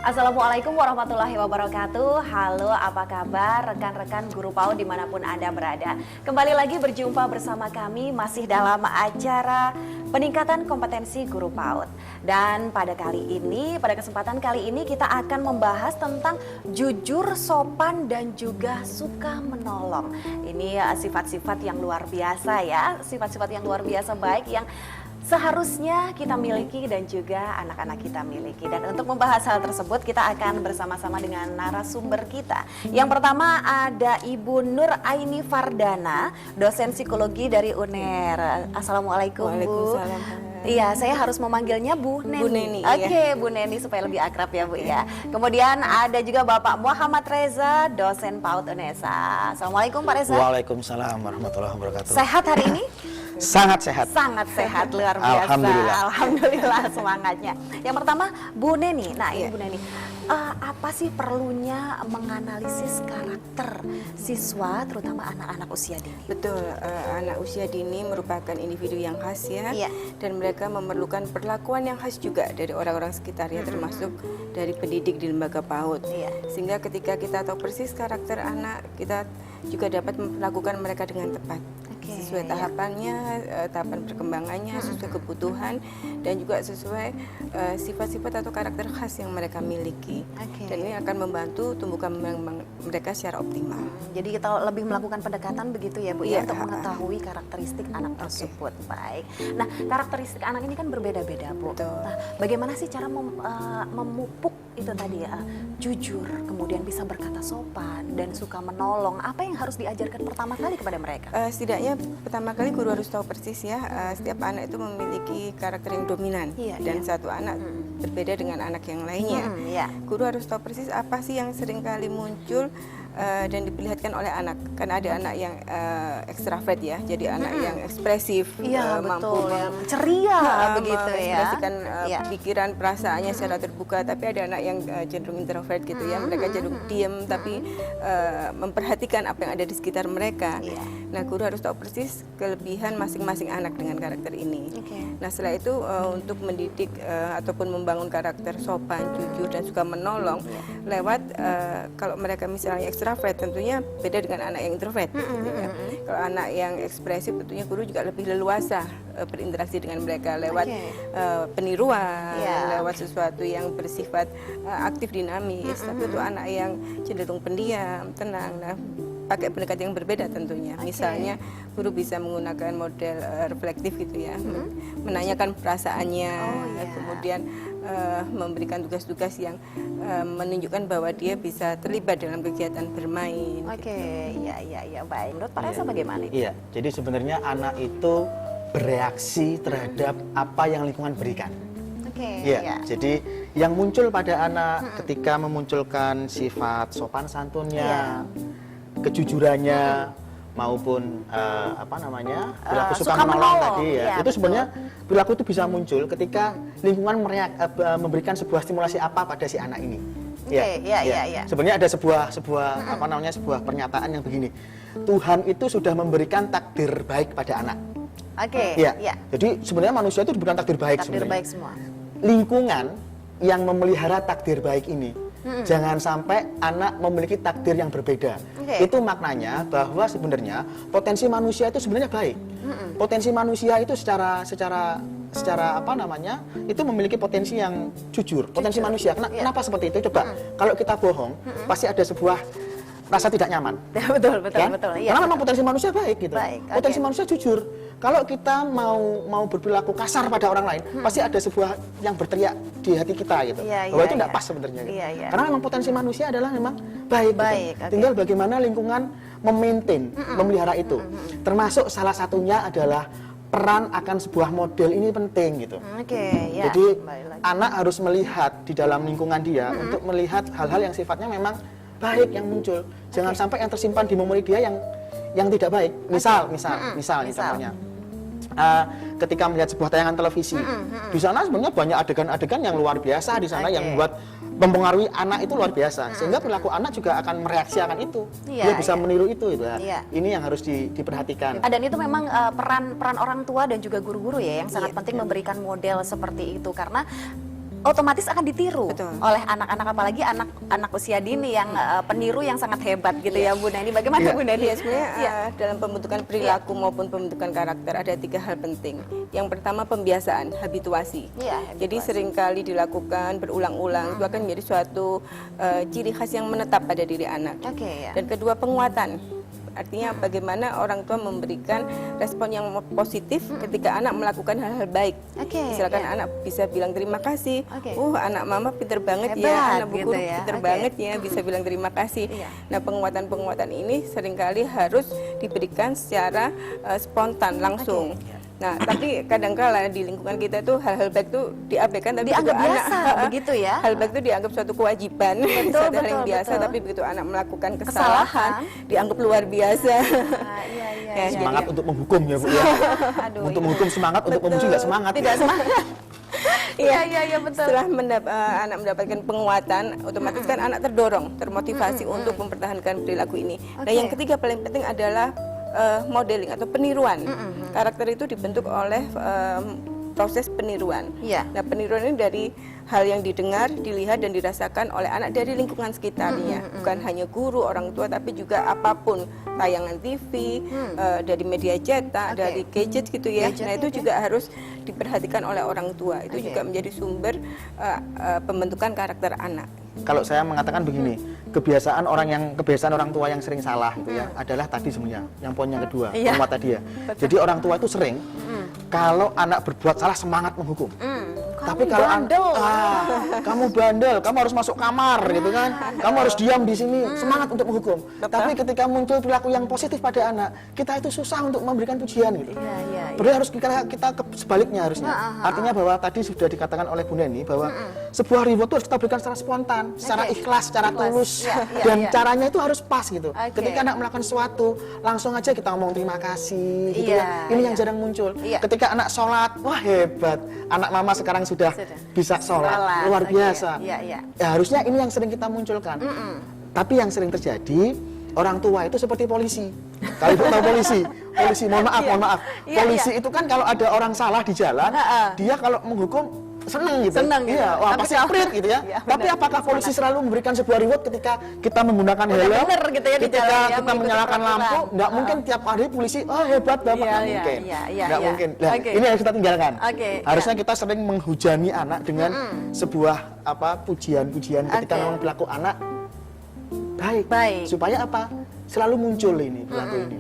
Assalamualaikum warahmatullahi wabarakatuh. Halo, apa kabar rekan-rekan guru PAUD dimanapun Anda berada. Kembali lagi berjumpa bersama kami masih dalam acara peningkatan kompetensi guru PAUD. Dan pada kesempatan kali ini kita akan membahas tentang jujur, sopan, dan juga suka menolong. Ini sifat-sifat yang luar biasa ya, sifat-sifat yang luar biasa baik yang seharusnya kita miliki dan juga anak-anak kita miliki. Dan untuk membahas hal tersebut kita akan bersama-sama dengan narasumber kita. Yang pertama ada Ibu Nur Aini Fardana, dosen psikologi dari UNER. Assalamualaikum Bu. Waalaikumsalam. Iya, saya harus memanggilnya Bu Neni. Bu Neni, Oke, Bu Neni supaya lebih akrab ya Bu ya. Kemudian ada juga Bapak Muhammad Reza, dosen PAUD UNESA. Assalamualaikum Pak Reza. Waalaikumsalam warahmatullahi wabarakatuh. Sehat hari ini? Sangat sehat. Sangat sehat, luar biasa. Alhamdulillah. Alhamdulillah semangatnya. Yang pertama Bu Neni. Nah ini Iya. Bu Neni, apa sih perlunya menganalisis karakter siswa terutama anak-anak usia dini? Betul, anak usia dini merupakan individu yang khas ya, Iya. dan mereka memerlukan perlakuan yang khas juga dari orang-orang sekitar ya, termasuk dari pendidik di lembaga PAUD. Iya. Sehingga ketika kita tahu persis karakter anak, kita juga dapat memperlakukan mereka dengan tepat. Oke, Sesuai iya. tahapannya, tahapan perkembangannya, sesuai kebutuhan, dan juga sesuai sifat-sifat atau karakter khas yang mereka miliki. Oke. Dan ini akan membantu tumbuh kembang mereka secara optimal. Jadi kita lebih melakukan pendekatan begitu ya Bu ya, Iya. untuk mengetahui karakteristik anak tersebut. Baik. Nah karakteristik anak ini kan berbeda-beda Bu. Betul. Nah bagaimana sih cara memupuk itu tadi ya, jujur, kemudian bisa berkata sopan dan suka menolong. Apa yang harus diajarkan pertama kali kepada mereka? Setidaknya pertama kali guru harus tahu persis ya, setiap anak itu memiliki karakter yang dominan, Iya, dan iya. satu anak berbeda dengan anak yang lainnya. Ya. Guru harus tahu persis apa sih yang sering kali muncul dan diperlihatkan oleh anak. Karena ada anak yang ekstrovert ya, jadi anak yang ekspresif, Iya mampu betul, yang ceria begitu ya. mengekspresikan Iya. pikiran, perasaannya secara terbuka. Tapi ada anak yang cenderung introvert gitu ya, mereka cenderung diam tapi memperhatikan apa yang ada di sekitar mereka. Iya. Nah, guru harus tahu persis kelebihan masing-masing anak dengan karakter ini. Oke. Nah, setelah itu untuk mendidik ataupun membangun karakter sopan, jujur, dan suka menolong lewat kalau mereka misalnya ekstrovert, tentunya beda dengan anak yang introvert. Gitu ya. Kalau anak yang ekspresif, tentunya guru juga lebih leluasa berinteraksi dengan mereka lewat peniruan, Iya. lewat sesuatu yang bersifat aktif, dinamis. Tapi untuk anak yang cenderung pendiam, tenang, nah pakai pendekatan yang berbeda tentunya. Misalnya guru bisa menggunakan model reflektif gitu ya, menanyakan perasaannya, iya. kemudian memberikan tugas-tugas yang menunjukkan bahwa dia bisa terlibat dalam kegiatan bermain. Oke, iya, baik. Menurut Pak Reza bagaimana? Iya, jadi sebenarnya anak itu bereaksi terhadap apa yang lingkungan berikan. Oke, Iya, iya. jadi yang muncul pada anak ketika memunculkan sifat sopan santunnya, kejujurannya, maupun perilaku suka suka menolong menolong, tadi ya. iya, Itu betul. sebenarnya perilaku itu bisa muncul ketika lingkungan memberikan sebuah stimulasi apa pada si anak ini. Oke, iya. Sebenarnya ada sebuah sebuah pernyataan yang begini. Tuhan itu sudah memberikan takdir baik pada anak. Oke, Iya. iya. Jadi sebenarnya manusia itu diberikan takdir baik Takdir sebenarnya. baik semua. Lingkungan yang memelihara takdir baik ini. Jangan sampai anak memiliki takdir yang berbeda. Oke. Itu maknanya bahwa sebenarnya potensi manusia itu sebenarnya baik. Potensi manusia itu secara itu memiliki potensi yang jujur. Potensi manusia. Kenapa seperti itu? Coba kalau kita bohong, pasti ada sebuah rasa tidak nyaman. betul, Kan? iya. Karena memang potensi manusia baik gitu. Baik, Potensi oke. manusia jujur. Kalau kita mau berperilaku kasar pada orang lain, pasti ada sebuah yang berteriak di hati kita gitu. Iya, bahwa iya, itu tidak iya. pas sebenarnya. Gitu. Iya, iya. Karena memang potensi manusia adalah memang baik. Baik, Gitu. oke. Tinggal bagaimana lingkungan memaintain, memelihara itu. Termasuk salah satunya adalah peran akan sebuah model ini penting gitu. Oke, ya. Jadi kembali lagi. anak harus melihat di dalam lingkungan dia untuk melihat hal-hal yang sifatnya memang baik yang muncul. Jangan sampai yang tersimpan di memori dia yang tidak baik. Misal nih contohnya. Ketika melihat sebuah tayangan televisi, di sana sebenarnya banyak adegan-adegan yang luar biasa di sana yang membuat mempengaruhi anak itu luar biasa, sehingga perilaku anak juga akan mereaksi akan itu. Dia bisa meniru itu ya. Ini yang harus diperhatikan. Dan itu memang peran orang tua dan juga guru-guru ya yang sangat penting memberikan model seperti itu, karena otomatis akan ditiru oleh anak-anak, apalagi anak usia dini yang peniru yang sangat hebat gitu ya Bu Neni. Bagaimana Bu Neni? Sebenarnya dalam pembentukan perilaku maupun pembentukan karakter ada 3 hal penting. Yang pertama pembiasaan, habituasi. Jadi seringkali dilakukan berulang-ulang, itu akan menjadi suatu ciri khas yang menetap pada diri anak. Dan kedua penguatan. Artinya bagaimana orang tua memberikan respon yang positif ketika anak melakukan hal-hal baik. Misalkan anak bisa bilang terima kasih. Anak mama pinter banget ya, anak bu guru pinter banget ya, bisa bilang terima kasih. Nah, penguatan-penguatan ini seringkali harus diberikan secara spontan langsung. Nah, tapi kadang-kala di lingkungan kita tuh hal-hal baik tuh diabaikan, tapi dianggap begitu biasa, anak begitu ya. Hal baik itu dianggap suatu kewajiban, suatu hal yang biasa, tapi begitu anak melakukan kesalahan dianggap luar biasa. Semangat untuk menghukum ya Bu ya. Untuk menghukum semangat, untuk memuji nggak semangat. Tidak semangat. Iya betul. Setelah anak mendapatkan penguatan, otomatis kan anak terdorong, termotivasi untuk mempertahankan perilaku ini. Nah, yang ketiga paling penting adalah modeling atau peniruan. Karakter itu dibentuk oleh proses peniruan. Nah, peniruan ini dari hal yang didengar, dilihat dan dirasakan oleh anak dari lingkungan sekitarnya. Bukan hanya guru, orang tua, tapi juga apapun, tayangan TV, dari media cetak, dari gadget gitu ya. Nah, itu juga harus diperhatikan oleh orang tua. Itu juga menjadi sumber pembentukan karakter anak. Kalau saya mengatakan begini, kebiasaan orang tua yang sering salah itu ya adalah tadi sebenarnya yang poin yang kedua, penguatan dia. Jadi orang tua itu sering kalau anak berbuat salah semangat menghukum. Tapi kalau kamu bandel, kamu harus masuk kamar gitu kan, kamu harus diam di sini, semangat untuk menghukum. Tapi ketika muncul perilaku yang positif pada anak, kita itu susah untuk memberikan pujian gitu. Berarti harus kita sebaliknya harusnya. Artinya bahwa tadi sudah dikatakan oleh Bu Neni bahwa sebuah reward itu harus kita berikan secara spontan, secara ikhlas, secara tulus, dan caranya itu harus pas gitu. Ketika anak melakukan sesuatu, langsung aja kita ngomong terima kasih gitu ya. Ini yang jarang muncul. Ketika anak sholat, wah hebat, anak mama sekarang sudah bisa sholat, luar biasa. Ya, harusnya ini yang sering kita munculkan. Tapi yang sering terjadi, orang tua itu seperti polisi. Kalau Ibu tahu polisi, mohon maaf. Polisi itu kan kalau ada orang salah di jalan, dia kalau menghukum seneng gitu. Wah, pasti aprit gitu ya. Tapi apakah polisi selalu memberikan sebuah reward ketika kita menggunakan helm, gitu ya, ketika kita menyalakan lampu? Nggak mungkin tiap hari polisi, hebat Bapak, nggak mungkin. Nggak mungkin. Nah, ini harus kita tinggalkan. Harusnya kita sering menghujani anak dengan sebuah pujian-pujian ketika memang perilaku anak baik. Supaya apa? Selalu muncul ini perilaku ini.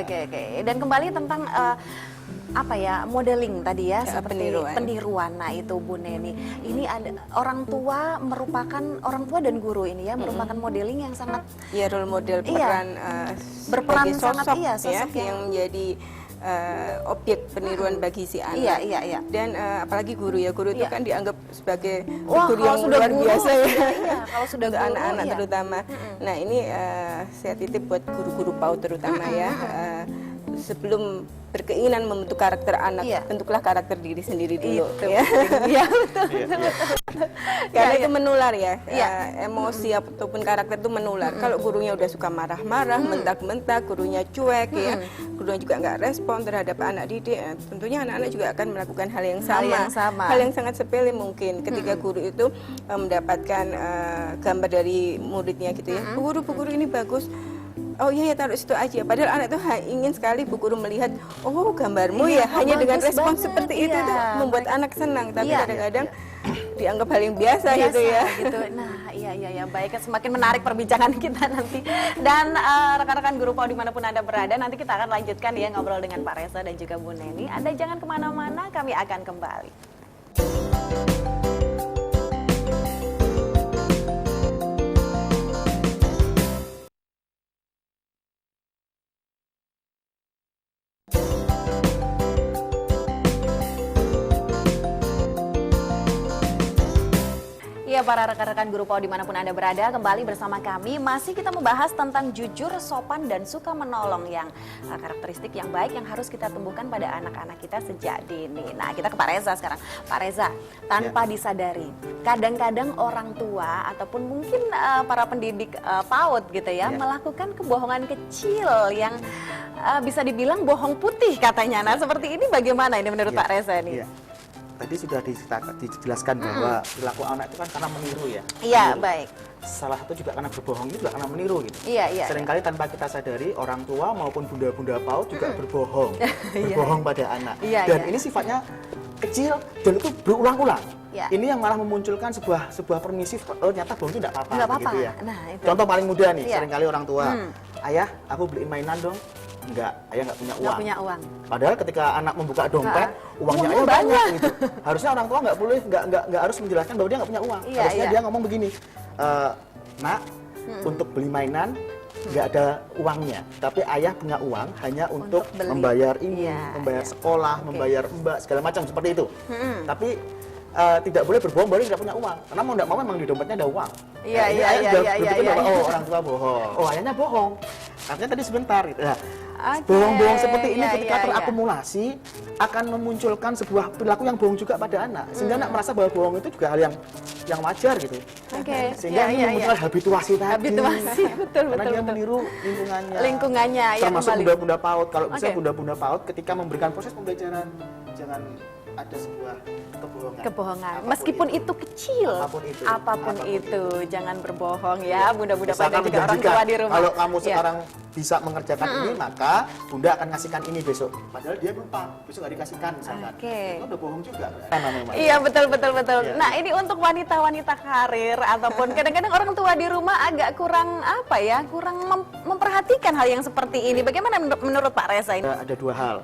Oke. Dan kembali tentang modeling tadi ya, seperti peniruan. Nah, itu Bu Neni. Ini ada orang tua dan guru ini ya merupakan modeling yang sangat role model peran berperan sosok, sangat sosok yang menjadi objek peniruan bagi si anak. Dan apalagi guru itu kan dianggap sebagai guru yang luar biasa kalau sudah untuk anak-anak terutama. Nah, ini saya titip buat guru-guru PAUD terutama ya. Sebelum berkeinginan membentuk karakter anak, bentuklah karakter diri sendiri dulu. Karena itu menular ya, emosi ataupun karakter itu menular. Kalau gurunya udah suka marah-marah, mentak-mentak, gurunya cuek ya, gurunya juga nggak respon terhadap anak didik, tentunya anak-anak juga akan melakukan hal yang sama. Hal yang sangat sepele mungkin ketika guru itu mendapatkan gambar dari muridnya gitu ya, bu guru ini bagus. Oh iya taruh situ aja. Padahal anak itu ingin sekali bu guru melihat, gambarmu hanya dengan respon seperti itu tuh membuat anak senang. Tapi kadang-kadang dianggap hal yang biasa gitu ya. Nah, iya baik, semakin menarik perbincangan kita nanti. Dan rekan-rekan guru PAUD dimanapun Anda berada, nanti kita akan lanjutkan ya ngobrol dengan Pak Reza dan juga Bu Neni. Anda jangan kemana-mana, kami akan kembali. Ya, para rekan-rekan Guru PAUD dimanapun Anda berada, kembali bersama kami. Masih kita membahas tentang jujur, sopan, dan suka menolong yang karakteristik yang baik yang harus kita tumbuhkan pada anak-anak kita sejak dini. Nah, kita ke Pak Reza sekarang. Pak Reza, tanpa disadari, kadang-kadang orang tua ataupun mungkin para pendidik PAUD gitu ya, melakukan kebohongan kecil yang bisa dibilang bohong putih katanya. Nah, seperti ini bagaimana ini menurut Pak Reza nih? Tadi sudah dijelaskan bahwa perilaku anak itu kan karena meniru ya. Iya, baik. Salah satu juga karena berbohong itu juga karena meniru gitu. Iya. Seringkali tanpa kita sadari orang tua maupun bunda-bunda PAUD juga berbohong, berbohong pada anak. Dan ini sifatnya kecil dan itu berulang-ulang. Ini yang malah memunculkan sebuah permisif, ternyata bohong itu tidak apa-apa gitu ya. Nah, itu. Contoh paling mudah nih, seringkali orang tua, ayah aku beliin mainan dong. Enggak, ayah nggak punya uang. Nggak punya uang. Padahal ketika anak membuka dompet, uangnya ayah banyak gitu. Harusnya orang tua nggak boleh, nggak harus menjelaskan bahwa dia nggak punya uang. Harusnya dia ngomong begini, nak, untuk beli mainan nggak ada uangnya, tapi ayah punya uang hanya untuk membayar ini, membayar sekolah, membayar mbak segala macam seperti itu. Tapi tidak boleh berbohong bahwa dia tidak punya uang, karena mau tidak mau memang di dompetnya ada uang. Oh, orang tua bohong, oh ayahnya bohong. Artinya tadi sebentar gitu. Nah, bohong-bohong seperti ini ketika terakumulasi akan memunculkan sebuah perilaku yang bohong juga pada anak, sehingga anak merasa bahwa bohong itu juga hal yang wajar gitu. Sehingga ini memunculkan habituasi tadi. Habituasi, betul. Karena dia meniru lingkungannya. Termasuk bunda-bunda PAUD. Kalau bisa bunda-bunda PAUD ketika memberikan proses pembelajaran jangan ada sebuah kebohongan. Meskipun itu kecil, apapun itu, jangan berbohong ya, bunda-bunda pada juga orang tua di rumah. Kalau kamu sekarang bisa mengerjakan ini, maka bunda akan ngasihkan ini besok. Padahal dia lupa, besok nggak dikasihkan misalkan. Itu udah bohong juga. Iya, betul. Nah, ini untuk wanita-wanita karir ataupun kadang-kadang orang tua di rumah agak kurang kurang memperhatikan hal yang seperti ini. Bagaimana menurut Pak Reza ini? Ada dua hal,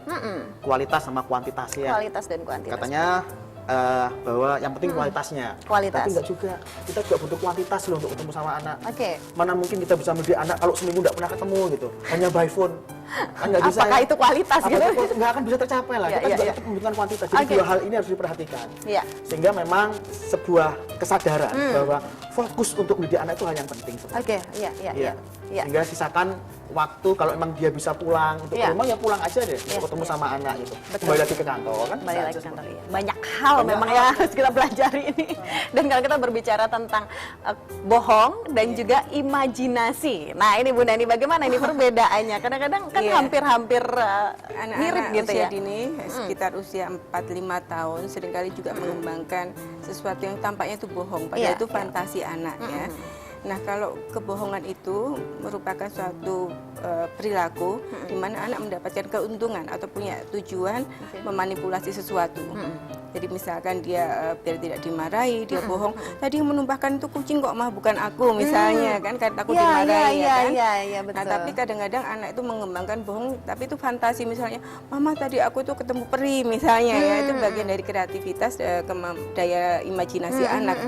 kualitas sama kuantitas ya. Kualitas dan kuantitas. Katanya bahwa yang penting kualitasnya. Tapi enggak juga. Kita juga butuh kuantitas loh untuk ketemu sama anak. Mana mungkin kita bisa mendidik anak kalau seminggu enggak pernah ketemu gitu. Hanya by phone. Kan enggak bisa. Apakah itu kualitas gitu? Enggak akan bisa tercapai lah. Kita juga tetap membutuhkan kuantitas. Jadi dua hal ini harus diperhatikan. Sehingga memang sebuah kesadaran bahwa fokus untuk mendidik anak itu hal yang penting. Sehingga sisakan waktu kalau memang dia bisa pulang untuk ke rumah ya pulang aja deh untuk ketemu sama anak gitu. Kembali lagi ke kantor kan. Kembali lagi ke kantor. Banyak hal memang yang harus kita pelajari ini. Dan kalau kita berbicara tentang bohong dan juga imajinasi. Nah, ini Bunda, ini bagaimana ini perbedaannya? Kadang-kadang kan hampir-hampir mirip gitu ya. Usia dini sekitar usia 4-5 tahun seringkali juga mengembangkan sesuatu yang tampaknya itu bohong, padahal itu fantasi anak ya. Nah, kalau kebohongan itu merupakan suatu perilaku di mana anak mendapatkan keuntungan atau punya tujuan memanipulasi sesuatu. Jadi misalkan dia biar tidak dimarahi, dia bohong. Tadi yang menumpahkan itu kucing kok mah bukan aku misalnya kan, karena takut dimarahi betul. Nah, tapi kadang-kadang anak itu mengembangkan bohong, tapi itu fantasi misalnya, mama tadi aku tuh ketemu peri misalnya ya, itu bagian dari kreativitas daya imajinasi anak.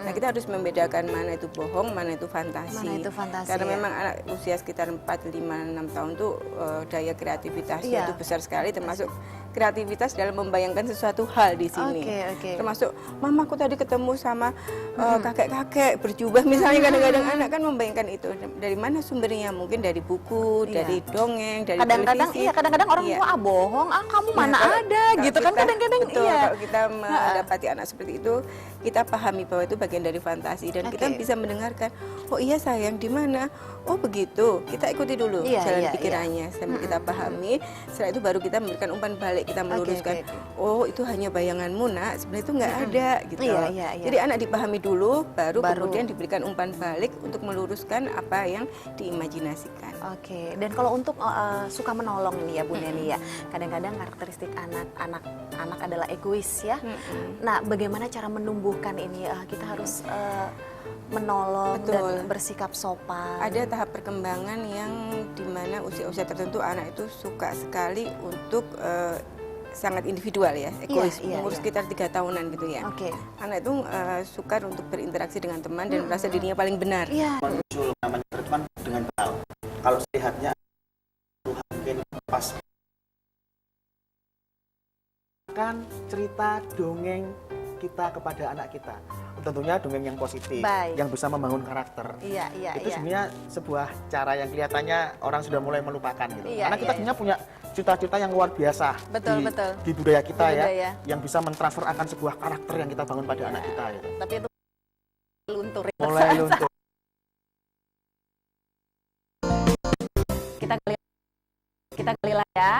Nah, kita harus membedakan mana itu bohong, mana itu fantasi. Karena memang anak usia sekitar 4, 5, 6 tahun tuh daya kreativitasnya itu besar sekali, termasuk kreativitas dalam membayangkan sesuatu hal di sini. Termasuk mamaku tadi ketemu sama kakek-kakek berjubah misalnya, kadang-kadang anak kan membayangkan itu. Dari mana sumbernya? Mungkin dari buku, dari dongeng, dari televisi. Kadang-kadang orang tua bohong, kamu mana ada gitu kan kadang-kadang. Kalau kita mendapati anak seperti itu, kita pahami bahwa itu bagian dari fantasi dan kita bisa mendengarkan, oh iya sayang, di mana? Oh begitu, kita ikuti dulu jalan pikirannya sampai kita pahami. Setelah itu baru kita memberikan umpan balik, kita meluruskan. Oh itu hanya bayanganmu nak, sebenarnya itu nggak ada gitu. Jadi anak dipahami dulu, baru kemudian diberikan umpan balik untuk meluruskan apa yang diimajinasikan. Dan kalau untuk suka menolong ini ya Bu Neni ya, kadang-kadang karakteristik anak adalah egois ya. Nah, bagaimana cara menumbuhkan ini? Kita harus menolong dan bersikap sopan. Ada tahap perkembangan yang dimana usia-usia tertentu anak itu suka sekali untuk sangat individual ya, egois, umur sekitar 3 tahunan gitu ya. Anak itu suka untuk berinteraksi dengan teman dan merasa dirinya paling benar. Muncul namanya teman dengan hal. Kalau sehatnya Tuhan mungkin pas kan cerita dongeng kita kepada anak kita tentunya dongeng yang positif, Baik. yang bisa membangun karakter. Iya, iya, Itu iya. sebenarnya sebuah cara yang kelihatannya orang sudah mulai melupakan gitu. Iya, Karena kita iya, sebenarnya punya cerita-cerita yang luar biasa Betul, di, betul. di budaya kita Di budaya. ya, yang bisa mentransfer akan sebuah karakter yang kita bangun pada anak kita gitu. Tapi itu luntur. Mulai luntur. Kita kali lah ya.